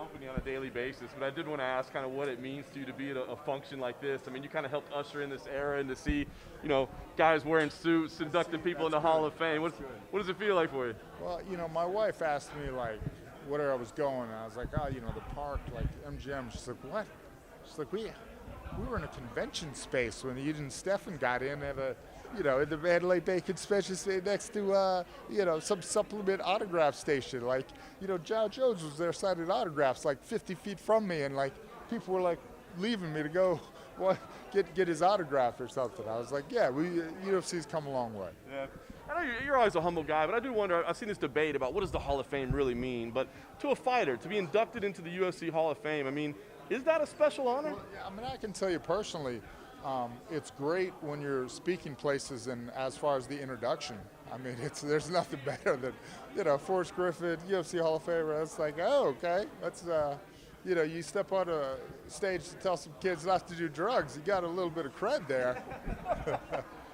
company on a daily basis, but I did want to ask kind of what it means to you to be at a function like this. I mean, you kind of helped usher in this era and to see, guys wearing suits, inducting people in the Hall of Fame. What does it feel like for you? Well, my wife asked me, like, where I was going, and I was like, the park, like MGM. She's like, what? She's like, we were in a convention space when Eden and Stefan got in at in the Mandalay Bay Convention Space next to, some supplement autograph station. Like, John Jones was there signing autographs like 50 feet from me, and like people were like leaving me to go get his autograph or something. I was like, yeah, UFC's come a long way. Yeah. I know you're always a humble guy, but I do wonder, I've seen this debate about what does the Hall of Fame really mean, but to a fighter, to be inducted into the UFC Hall of Fame, I mean, is that a special honor? Well, I mean, I can tell you personally, it's great when you're speaking places, and as far as the introduction, I mean, there's nothing better than, Forrest Griffin, UFC Hall of Famer. It's like, oh, okay, that's, you step on a stage to tell some kids not to do drugs, you got a little bit of cred there.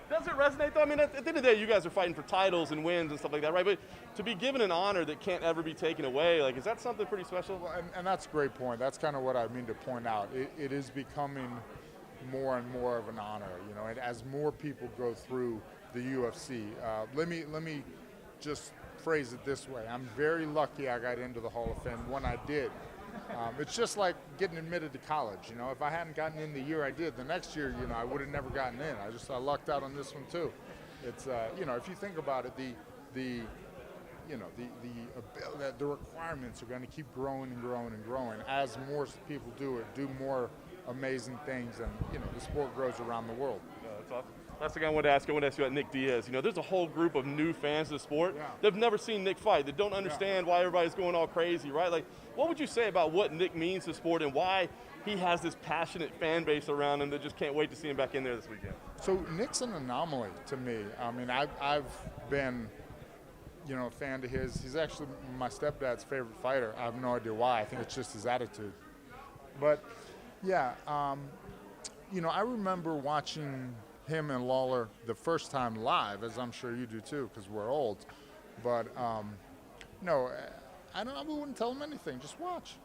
Does it resonate, though? I mean, at the end of the day, you guys are fighting for titles and wins and stuff like that, right? But to be given an honor that can't ever be taken away, like, is that something pretty special? Well, and that's a great point. That's kind of what I mean to point out. It is becoming more and more of an honor, and as more people go through the UFC. Let me just phrase it this way. I'm very lucky I got into the Hall of Fame when I did. It's just like getting admitted to college. If I hadn't gotten in the year I did, the next year, I would have never gotten in. I lucked out on this one too. It's if you think about it, the requirements are going to keep growing and growing and growing as more people do more amazing things, and the sport grows around the world. Yeah, that's awesome. Last thing I wanted to ask you about Nick Diaz. There's a whole group of new fans of the sport. Yeah. They've never seen Nick fight. They don't understand why everybody's going all crazy, right? Like, what would you say about what Nick means to sport and why he has this passionate fan base around him that just can't wait to see him back in there this weekend? So Nick's an anomaly to me. I mean, I've been, a fan of his. He's actually my stepdad's favorite fighter. I have no idea why. I think it's just his attitude. But, yeah, I remember watching him and Lawler the first time live, as I'm sure you do too, because we're old. But I wouldn't tell him anything. Just watch,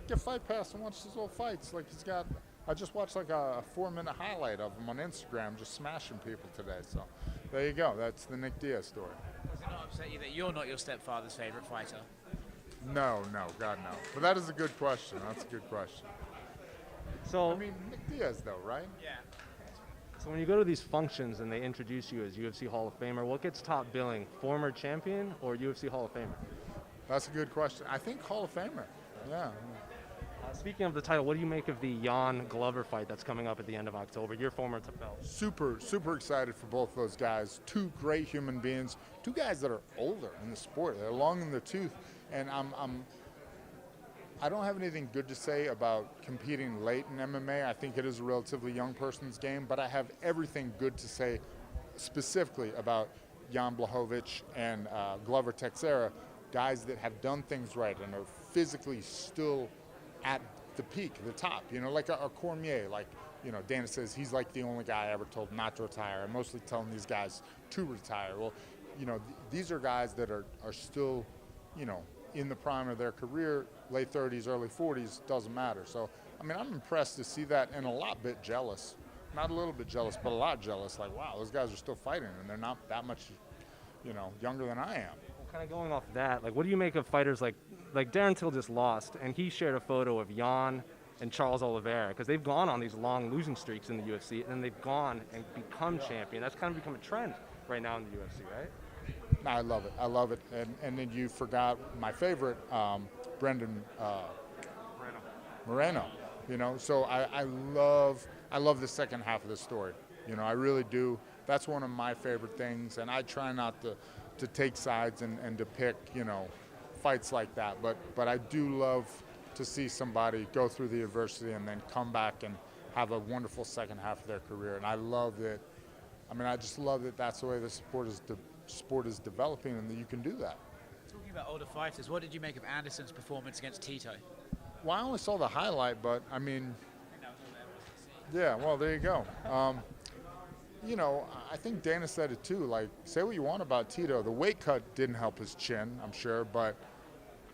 Get Fight Pass and watch his old fights. Like I just watched like a 4-minute highlight of him on Instagram, just smashing people today. So there you go. That's the Nick Diaz story. Does it not upset you that you're not your stepfather's favorite fighter? No, God, no. But that is a good question. That's a good question. So, I mean, Nick Diaz, though, right? Yeah. So when you go to these functions and they introduce you as UFC Hall of Famer, what gets top billing? Former champion or UFC Hall of Famer? That's a good question. I think Hall of Famer. Yeah. Speaking of the title, what do you make of the Jan Glover fight that's coming up at the end of October? Your former belt. Super excited for both those guys. Two great human beings. Two guys that are older in the sport. They're long in the tooth. And I don't have anything good to say about competing late in MMA. I think it is a relatively young person's game, but I have everything good to say specifically about Jan Blachowicz and Glover Teixeira, guys that have done things right and are physically still at the peak, the top. Like a Cormier, like, Dana says he's like the only guy I ever told not to retire. I'm mostly telling these guys to retire. Well, these are guys that are still, in the prime of their career, late 30s, early 40s, doesn't matter. So, I mean, I'm impressed to see that and a lot bit jealous. Not a little bit jealous, but a lot jealous. Like, wow, those guys are still fighting, and they're not that much, younger than I am. Well, kind of going off that, like, what do you make of fighters like Darren Till just lost, and he shared a photo of Jan and Charles Oliveira, because they've gone on these long losing streaks in the UFC, and they've gone and become champion. That's kind of become a trend right now in the UFC, right? I love it. And then you forgot my favorite, Brendan Moreno. So I love the second half of the story. I really do. That's one of my favorite things, and I try not to take sides and to pick, fights like that. But I do love to see somebody go through the adversity and then come back and have a wonderful second half of their career. And I love that. I mean, I just love that that's the way the sport is developing, and that you can do that. Talking about older fighters, what did you make of Anderson's performance against Tito? Well, I only saw the highlight, but I mean, yeah, well, there you go. I think Dana said it too. Like, say what you want about Tito. The weight cut didn't help his chin, I'm sure, but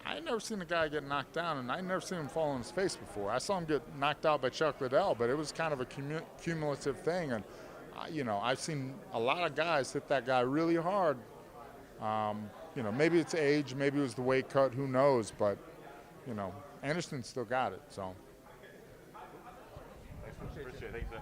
I ain't never seen a guy get knocked down, and I never seen him fall on his face before. I saw him get knocked out by Chuck Liddell, but it was kind of a cumulative thing. And, I've seen a lot of guys hit that guy really hard. Maybe it's age, maybe it was the weight cut, who knows, but, Anderson still got it, so. Appreciate it. Thanks, sir.